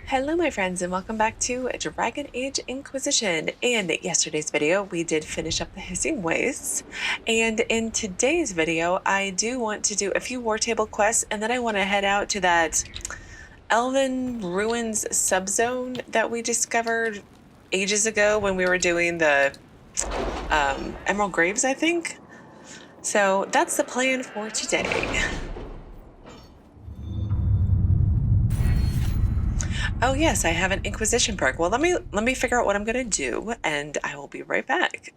Hello my friends and welcome back to Dragon Age Inquisition. In yesterday's video we did finish up the Hissing Wastes, and in today's video I do want to do a few war table quests, and then I want to head out to that Elven Ruins subzone that we discovered ages ago when we were doing the Emerald Graves, I think. So that's the plan for today. Oh yes, I have an Inquisition perk. Well, let me figure out what I'm gonna do, and I will be right back.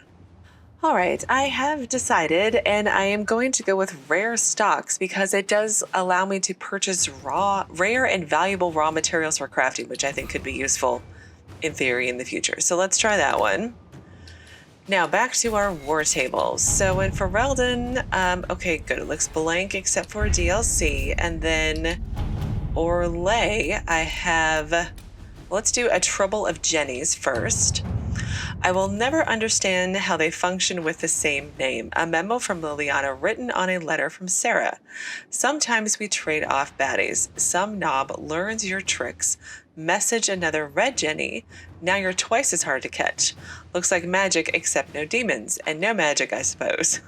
All right, I have decided, and I am going to go with rare stocks because it does allow me to purchase rare and valuable raw materials for crafting, which I think could be useful in theory in the future. So let's try that one. Now back to our war tables. So in Ferelden, okay, good. It looks blank except for a DLC, and then Orlais, I have, let's do a Trouble of Jennies first. I will never understand how they function with the same name. A memo from Leliana written on a letter from Sera. Sometimes we trade off baddies. Some knob learns your tricks. Message another red Jenny. Now you're twice as hard to catch. Looks like magic except no demons. And no magic, I suppose.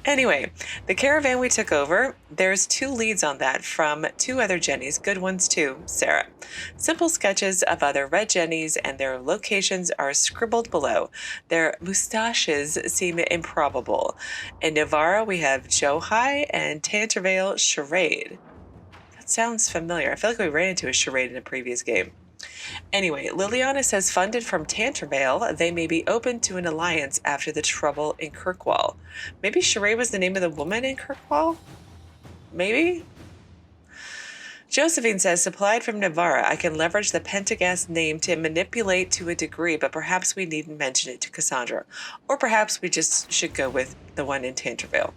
Anyway, the caravan we took over, there's 2 leads on that from 2 other Jennies, good ones too, Sera. Simple sketches of other red Jennies and their locations are scribbled below. Their moustaches seem improbable. In Navarra, we have Johai and Tantervale Charade. That sounds familiar. I feel like we ran into a charade in a previous game. Anyway, Leliana says funded from Tantervale, they may be open to an alliance after the trouble in Kirkwall. Maybe Charade was the name of the woman in Kirkwall? Maybe? Josephine says, supplied from Navarra, I can leverage the Pentagast name to manipulate to a degree, but perhaps we needn't mention it to Cassandra. Or perhaps we just should go with the one in Tantervale.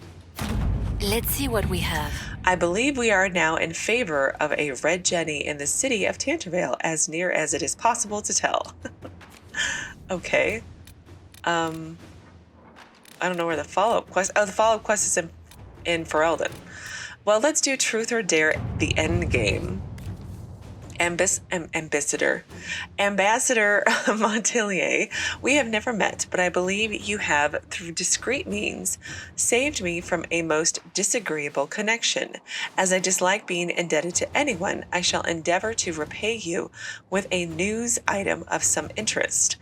Let's see what we have. I believe we are now in favor of a red Jenny in the city of Tantervale, as near as it is possible to tell. Okay. I don't know where the follow-up quest... Oh, the follow-up quest is in Ferelden. Well, let's do Truth or Dare, the Endgame. Ambassador Montilyet, we have never met, but I believe you have, through discreet means, saved me from a most disagreeable connection. As I dislike being indebted to anyone, I shall endeavor to repay you with a news item of some interest.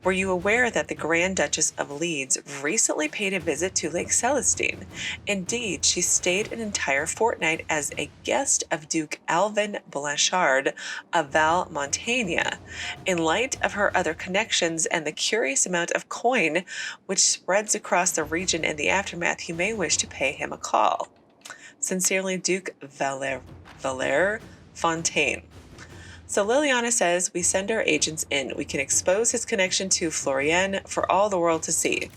Were you aware that the Grand Duchess of Leeds recently paid a visit to Lake Celestine? Indeed, she stayed an entire fortnight as a guest of Duke Alvin Blanchard of Val Montaigne. In light of her other connections and the curious amount of coin which spreads across the region in the aftermath, you may wish to pay him a call. Sincerely, Duke Valère Fontaine. So Leliana says we send our agents in. We can expose his connection to Florian for all the world to see.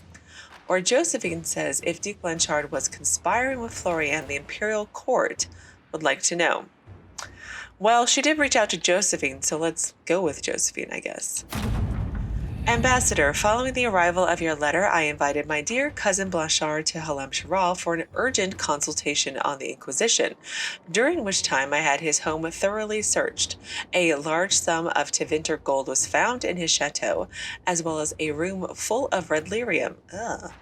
Or Josephine says if Duke Blanchard was conspiring with Florian, the imperial court would like to know. Well, she did reach out to Josephine, so let's go with Josephine, I guess. Ambassador, following the arrival of your letter, I invited my dear cousin Blanchard to Halam Sharal for an urgent consultation on the Inquisition, during which time I had his home thoroughly searched. A large sum of Tevinter gold was found in his chateau, as well as a room full of red lyrium. Ugh.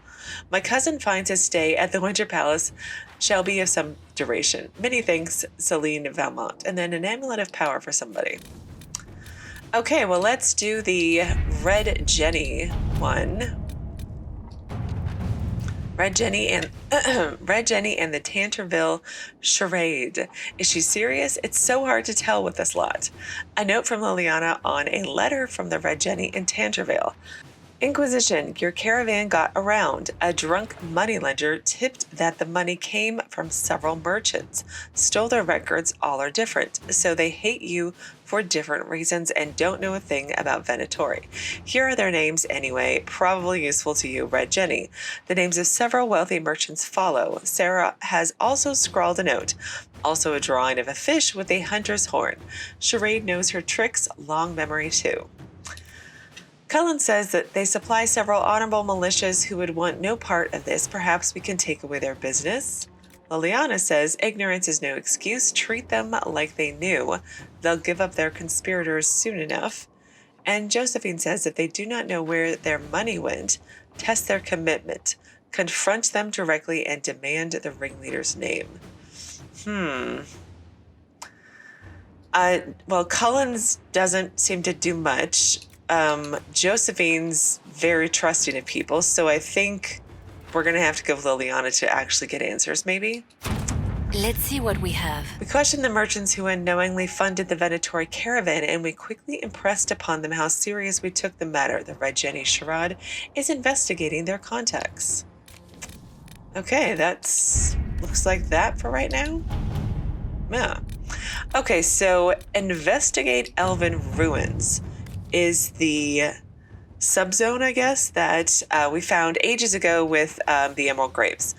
My cousin finds his stay at the Winter Palace shall be of some duration. Many thanks, Celene Valmont. And then an amulet of power for somebody. Okay, well, let's do the Red Jenny one. Red Jenny and the Tantervale Charade. Is she serious? It's so hard to tell with this lot. A note from Leliana on a letter from the Red Jenny in Tantervale. Inquisition, your caravan got around. A drunk moneylender tipped that the money came from several merchants. Stole their records, all are different. So they hate you for different reasons and don't know a thing about Venatori. Here are their names anyway, probably useful to you, Red Jenny. The names of several wealthy merchants follow. Sera has also scrawled a note. Also a drawing of a fish with a hunter's horn. Charade knows her tricks, long memory too. Cullen says that they supply several honorable militias who would want no part of this. Perhaps we can take away their business. Leliana says ignorance is no excuse. Treat them like they knew. They'll give up their conspirators soon enough. And Josephine says if they do not know where their money went, test their commitment. Confront them directly and demand the ringleader's name. Well, Cullen's doesn't seem to do much. Josephine's very trusting of people, so I think we're going to have to go with Leliana to actually get answers, maybe. Let's see what we have. We questioned the merchants who unknowingly funded the Venatori caravan, and we quickly impressed upon them how serious we took the matter. The Red Jenny Charade is investigating their contacts. Okay, looks like that for right now. Yeah. Okay, so investigate Elven ruins is the subzone, I guess, that we found ages ago with the Emerald Graves.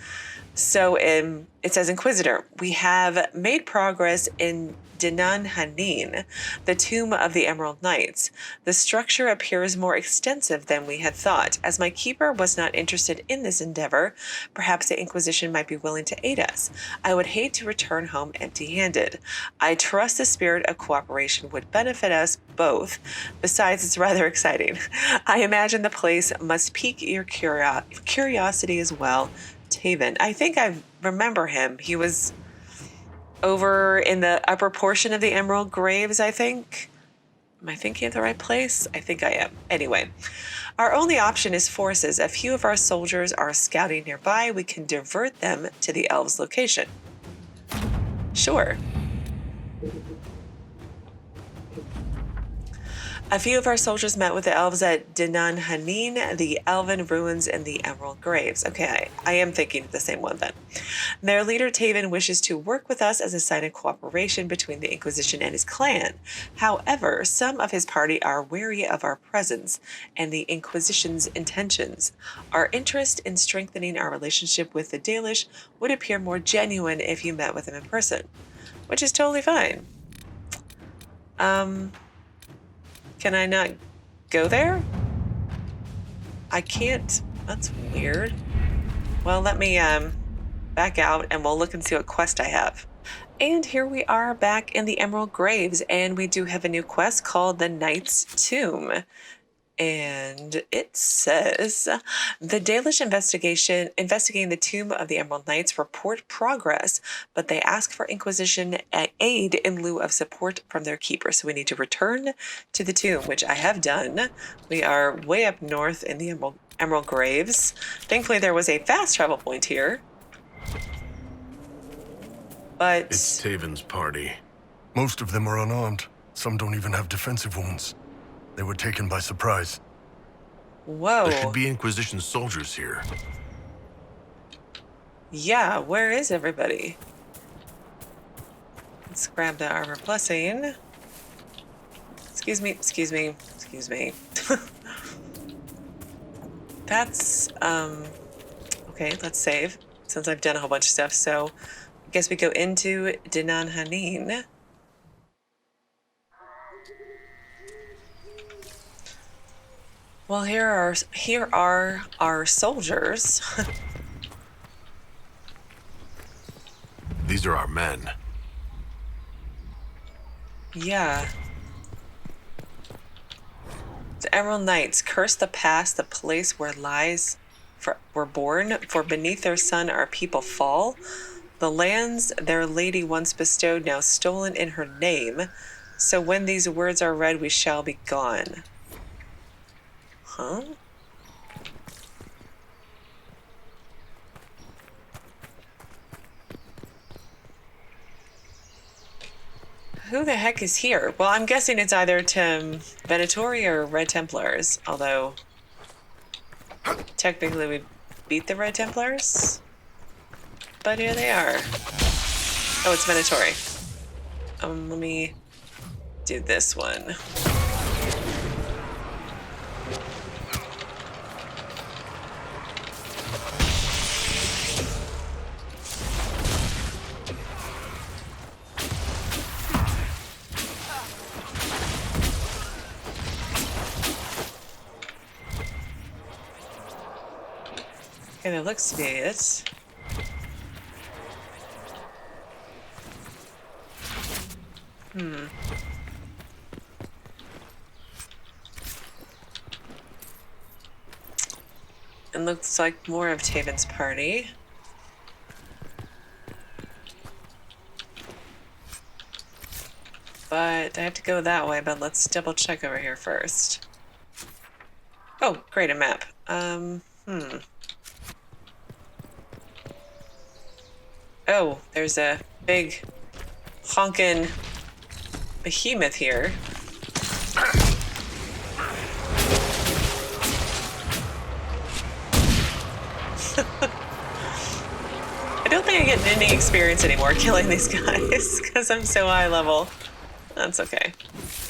So it says, Inquisitor, we have made progress in Dinan Hanin, the tomb of the Emerald Knights. The structure appears more extensive than we had thought. As my keeper was not interested in this endeavor, perhaps the Inquisition might be willing to aid us. I would hate to return home empty-handed. I trust the spirit of cooperation would benefit us both. Besides, it's rather exciting. I imagine the place must pique your curiosity as well. Taven. I think I remember him. He was over in the upper portion of the Emerald Graves, I think. Am I thinking of the right place? I think I am. Anyway, our only option is forces. A few of our soldiers are scouting nearby. We can divert them to the elves' location. Sure. A few of our soldiers met with the elves at Dinan Hanin, the Elven ruins, and the Emerald Graves. Okay, I am thinking of the same one then. Their leader Taven wishes to work with us as a sign of cooperation between the Inquisition and his clan. However, some of his party are wary of our presence and the Inquisition's intentions. Our interest in strengthening our relationship with the Dalish would appear more genuine if you met with them in person, which is totally fine. Can I not go there? I can't. That's weird. Well, let me back out and we'll look and see what quest I have. And here we are back in the Emerald Graves, and we do have a new quest called the Knight's Tomb. And it says, the Dalish investigating the tomb of the Emerald Knights report progress, but they ask for Inquisition aid in lieu of support from their keeper. So we need to return to the tomb, which I have done. We are way up north in the Emerald Graves. Thankfully, there was a fast travel point here. But it's Taven's party. Most of them are unarmed. Some don't even have defensive wounds. They were taken by surprise. Whoa. There should be Inquisition soldiers here. Yeah, where is everybody? Let's grab the armor blessing. Excuse me. That's, okay, let's save, since I've done a whole bunch of stuff. So I guess we go into Dinan Hanin. Well, here are our soldiers. These are our men. Yeah. The Emerald Knights curse the past, the place where lies were born, for beneath their sun our people fall. The lands their lady once bestowed, now stolen in her name. So when these words are read, we shall be gone. Huh? Who the heck is here? Well, I'm guessing it's either Venatori or Red Templars, although technically we beat the Red Templars. But here they are. Oh, it's Venatori. Let me do this one. Okay, that looks to be it. It looks like more of Taven's party. But I have to go that way, but let's double check over here first. Oh, great, a map. Oh, there's a big honkin' behemoth here. I don't think I get any experience anymore killing these guys because I'm so high level. That's okay.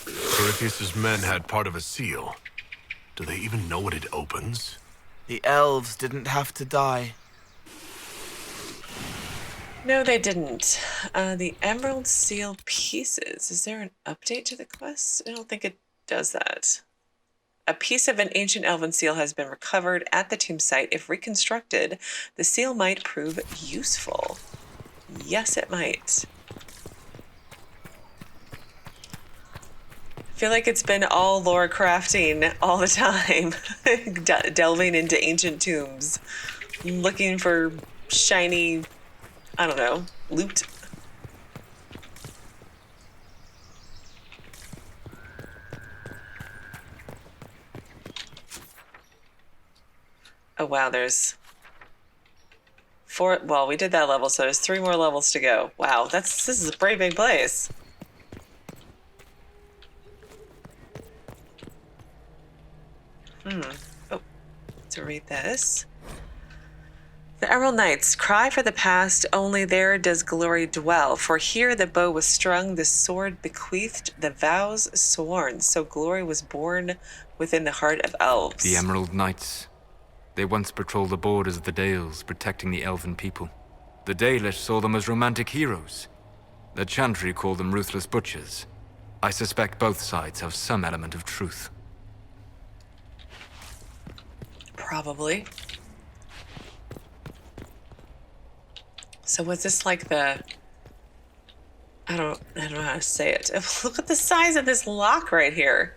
Orpheus's men had part of a seal. Do they even know what it opens? The elves didn't have to die. No, they didn't. The Emerald Seal pieces. Is there an update to the quest? I don't think it does that. A piece of an ancient elven seal has been recovered at the tomb site. If reconstructed, the seal might prove useful. Yes, it might. I feel like it's been all lore crafting all the time. Delving into ancient tombs. Looking for shiny, I don't know, loot. Oh wow, there's 4. Well, we did that level, so there's 3 more levels to go. Wow, this is a pretty big place. Oh, to read this. The Emerald Knights cry for the past, only there does glory dwell. For here the bow was strung, the sword bequeathed, the vows sworn. So glory was born within the heart of elves. The Emerald Knights. They once patrolled the borders of the Dales, protecting the Elven people. The Dalish saw them as romantic heroes. The Chantry called them ruthless butchers. I suspect both sides have some element of truth. Probably. So was this like the... I don't know how to say it. Look at the size of this lock right here.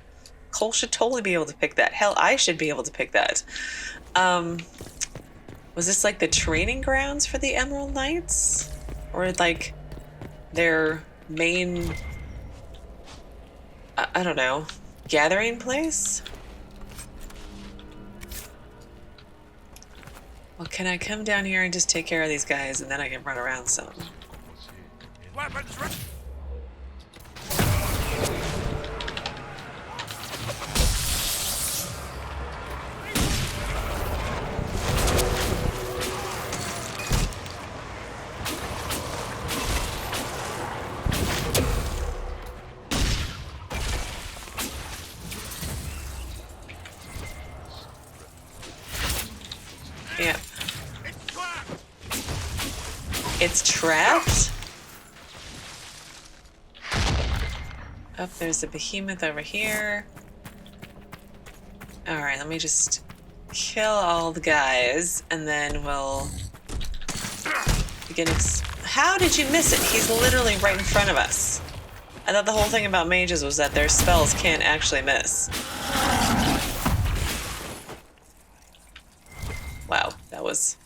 Cole should totally be able to pick that. Hell, I should be able to pick that. Was this like the training grounds for the Emerald Knights? Or like their main, I don't know, gathering place? Well, can I come down here and just take care of these guys and then I can run around some? Weapons ready. Yeah. It's trapped? Oh, there's a behemoth over here. Alright, let me just kill all the guys, and then we'll begin. How did you miss it? He's literally right in front of us. I thought the whole thing about mages was that their spells can't actually miss. Wow, that was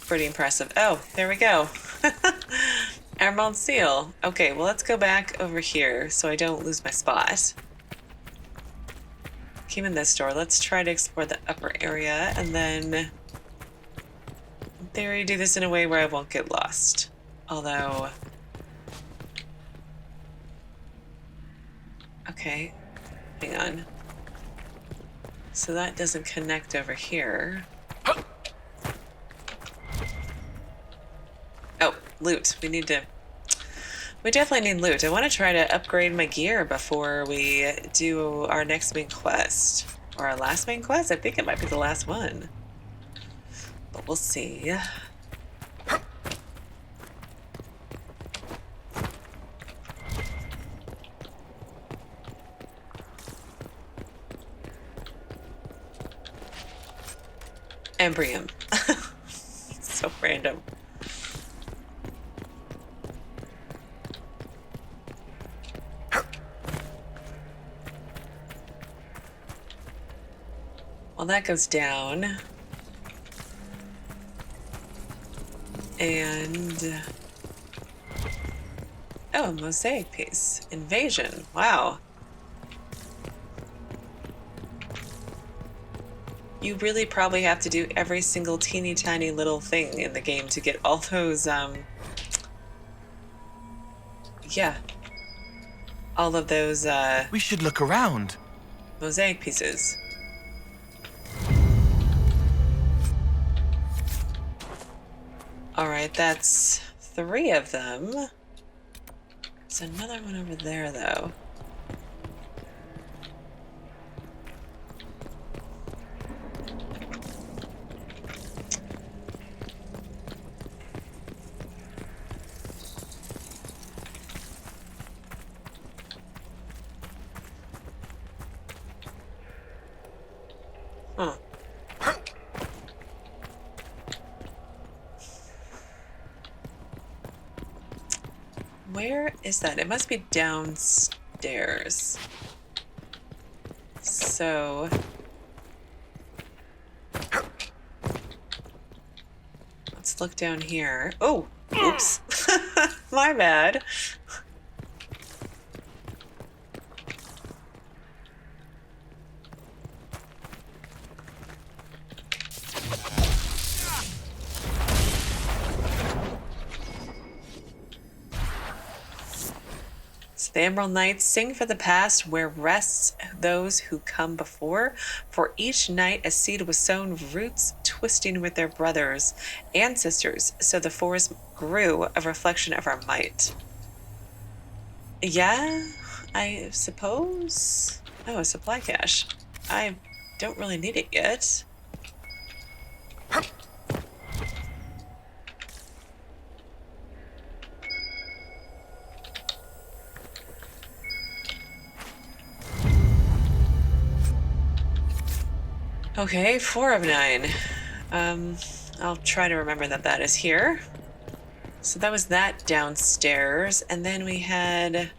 pretty impressive. Oh, there we go. Emerald Seal. Okay, well, let's go back over here so I don't lose my spot. Came in this door. Let's try to explore the upper area and then, in theory, do this in a way where I won't get lost. Although... Okay, hang on. So that doesn't connect over here. Oh, loot. We definitely need loot. I want to try to upgrade my gear before we do our next main quest. Or our last main quest? I think it might be the last one. But we'll see. Embrium. So random. Well, that goes down. And... oh, a mosaic piece. Invasion. Wow. You really probably have to do every single teeny tiny little thing in the game to get all those, yeah. All of those, We should look around. mosaic pieces. All right, that's 3 of them. There's another one over there, though. Huh. Where is that? It must be downstairs. So... let's look down here. Oh! Oops. My bad. The Emerald Knights sing for the past where rests those who come before. For each night a seed was sown, roots twisting with their brothers and sisters, so the forest grew, a reflection of our might. Yeah, I suppose. Oh, a supply cache. I don't really need it yet. Okay, 4 of 9. I'll try to remember that that is here. So that was that downstairs, and then we had...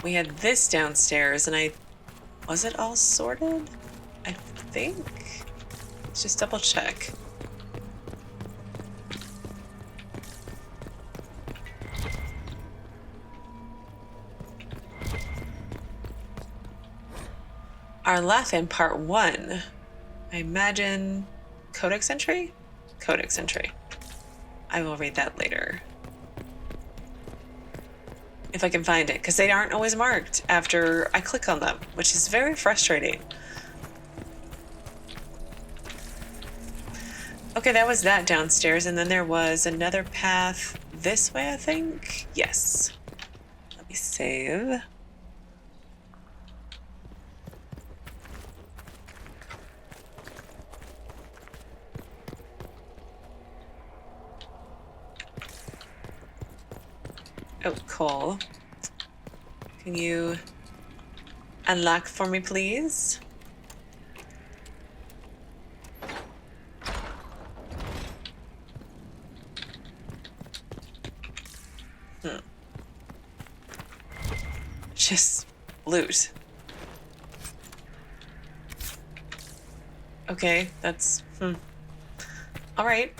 we had this downstairs, and was it all sorted? I think. Let's just double check. Arlathan Part 1. I imagine Codex entry? Codex entry. I will read that later. If I can find it, because they aren't always marked after I click on them, which is very frustrating. Okay, that was that downstairs, and then there was another path this way, I think? Yes. Let me save. Oh, Cole. Can you unlock for me, please? Just loot. Okay, that's... All right.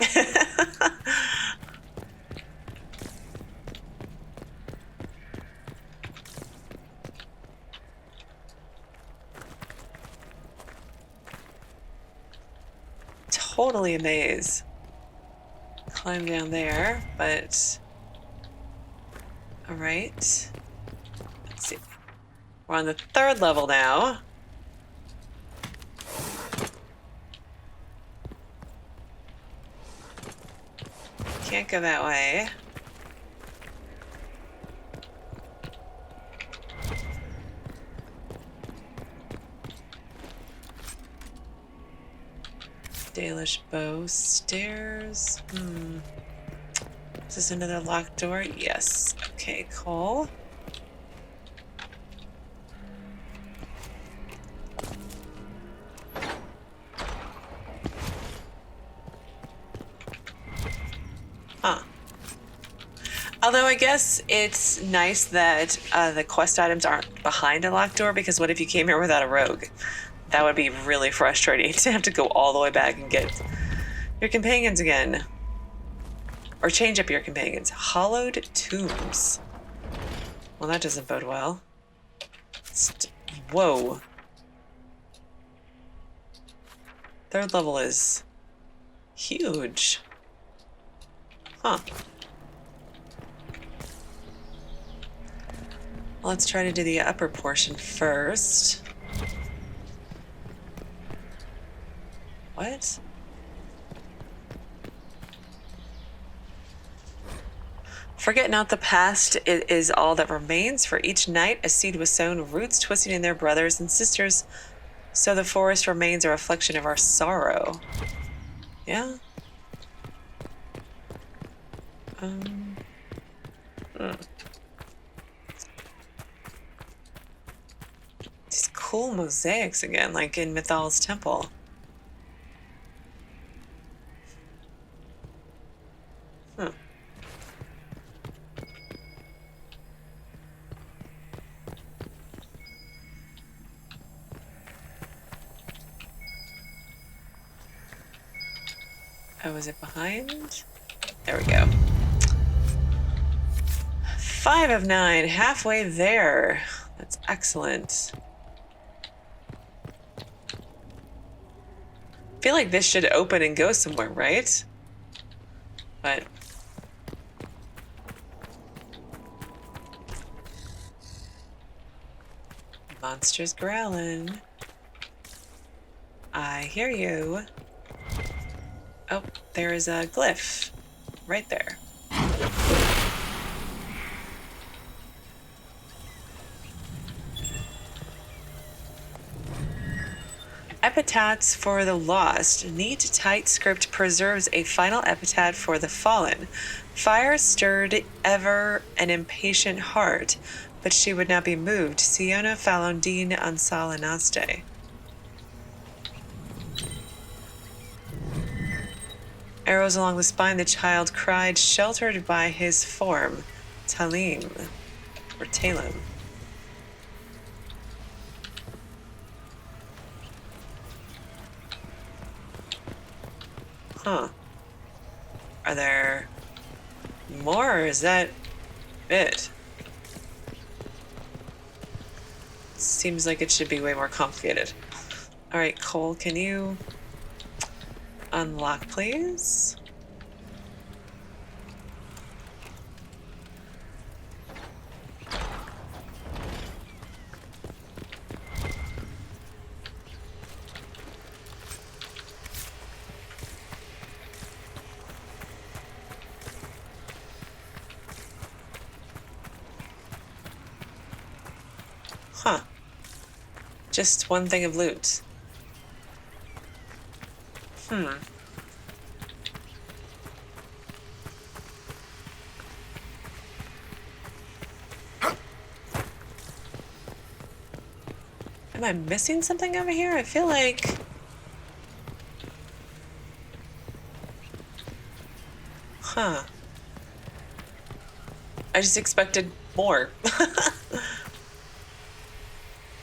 Totally a maze. Climb down there, but... all right. Let's see. We're on the 3rd level now. Can't go that way. Dalish bow stairs. Is this another locked door? Yes. Okay, cool. Although I guess it's nice that the quest items aren't behind a locked door, because what if you came here without a rogue? That would be really frustrating to have to go all the way back and get your companions again. Or change up your companions. Hollowed tombs. Well, that doesn't bode well. Whoa. Third level is huge. Huh. Well, let's try to do the upper portion first. What? Forget not the past, it is all that remains. For each night a seed was sown, roots twisting in their brothers and sisters, so the forest remains a reflection of our sorrow. Yeah? These cool mosaics again, like in Mythal's temple. Oh, is it behind? There we go. 5 of 9, halfway there. That's excellent. I feel like this should open and go somewhere, right? But monsters growling. I hear you. Oh, there is a glyph right there. Epitaphs for the lost. Neat, tight script preserves a final epitaph for the fallen. Fire stirred ever an impatient heart, but she would not be moved. Siona Falondine Ansalanaste. Arrows along the spine, the child cried, sheltered by his form. Talim, or Talim. Huh. Are there more, or is that it? Seems like it should be way more complicated. All right, Cole, can you unlock, please? Huh. Just one thing of loot. Am I missing something over here? I feel like... Huh. I just expected more.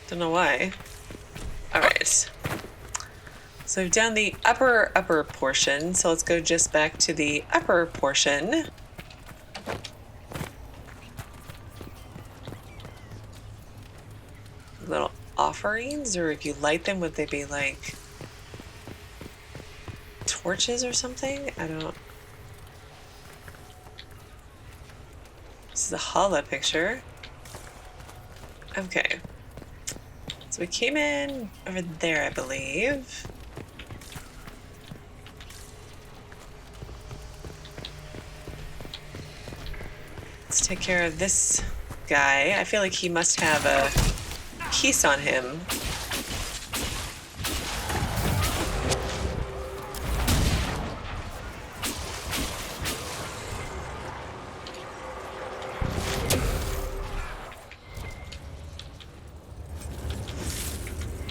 Don't know why. Alright. So we've done the upper portion, so let's go just back to the upper portion. Little offerings, or if you light them, would they be like torches or something? I don't... This is a Hala picture. Okay. So we came in over there, I believe. Let's take care of this guy. I feel like he must have a piece on him.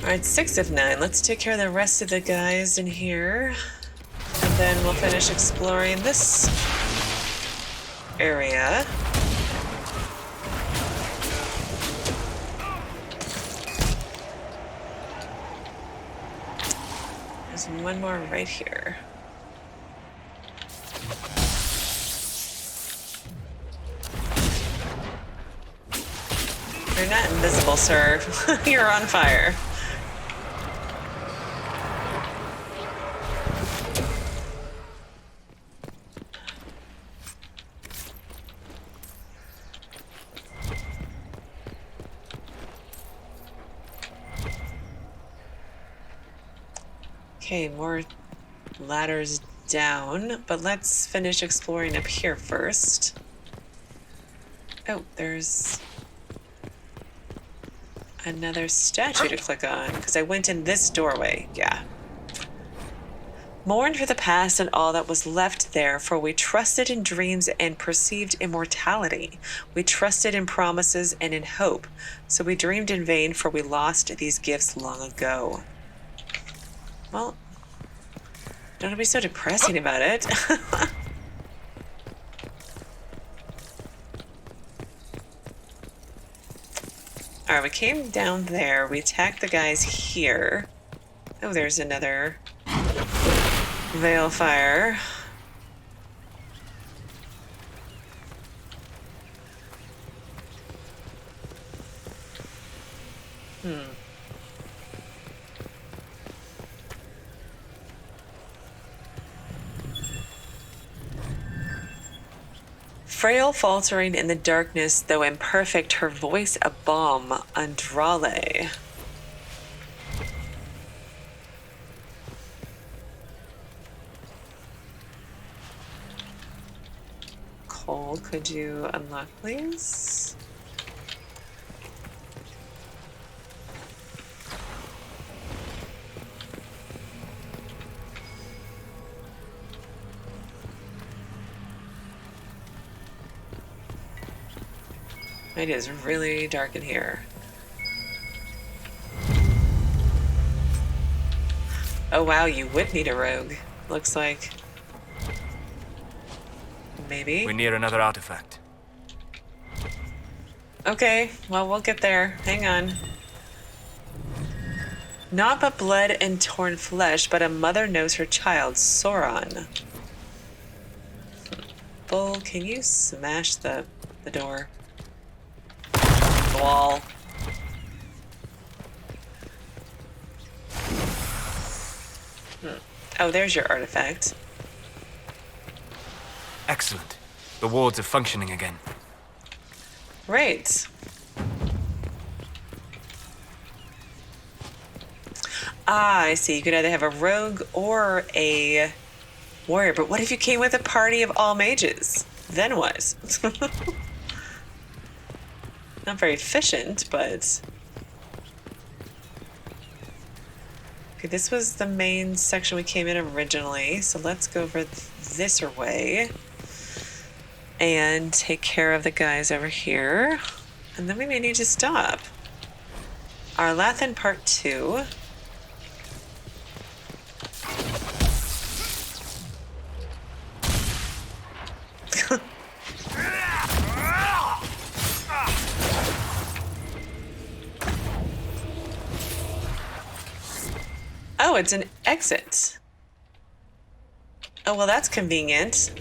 Alright, 6 of 9. Let's take care of the rest of the guys in here. And then we'll finish exploring this area. There's one more right here. You're not invisible, sir. You're on fire. Okay, more ladders down, but let's finish exploring up here first. Oh, there's another statue to click on, because I went in this doorway. Yeah. Mourned for the past and all that was left there, for we trusted in dreams and perceived immortality. We trusted in promises and in hope, so we dreamed in vain, for we lost these gifts long ago. Well, don't be so depressing about it. Alright, we came down there. We attacked the guys here. Oh, there's another veil fire. Frail, faltering in the darkness, though imperfect, her voice a balm, Andrale. Cole, could you unlock, please? It is really dark in here. Oh wow, you would need a rogue. Looks like. Maybe. We're near another artifact. Okay, well, we'll get there. Hang on. Not but blood and torn flesh, but a mother knows her child, Sauron. Bull, can you smash the door? The wall. Oh, there's your artifact. Excellent. The wards are functioning again. Right. Ah, I see. You could either have a rogue or a warrior. But what if you came with a party of all mages? Then what? Not very efficient, but... Okay, this was the main section we came in originally, so let's go over this way and take care of the guys over here. And then we may need to stop. Arlathan Part 2. Oh, it's an exit. Oh, well, that's convenient.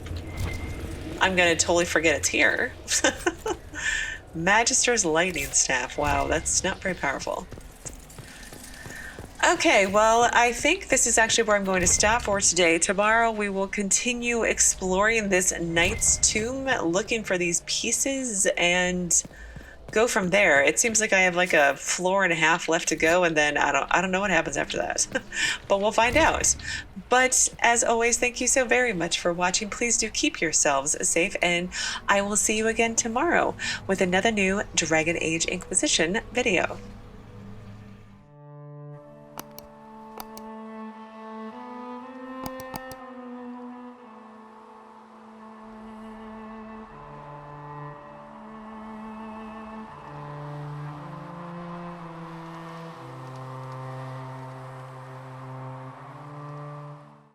I'm gonna totally forget it's here. Magister's lightning staff. Wow, that's not very powerful. Okay, well, I think this is actually where I'm going to stop for today. Tomorrow we will continue exploring this knight's tomb, looking for these pieces, and go from there. It seems like I have like a floor and a half left to go, and then I don't know what happens after that. But we'll find out. But as always, thank you so very much for watching. Please do keep yourselves safe, and I will see you again tomorrow with another new Dragon Age Inquisition video.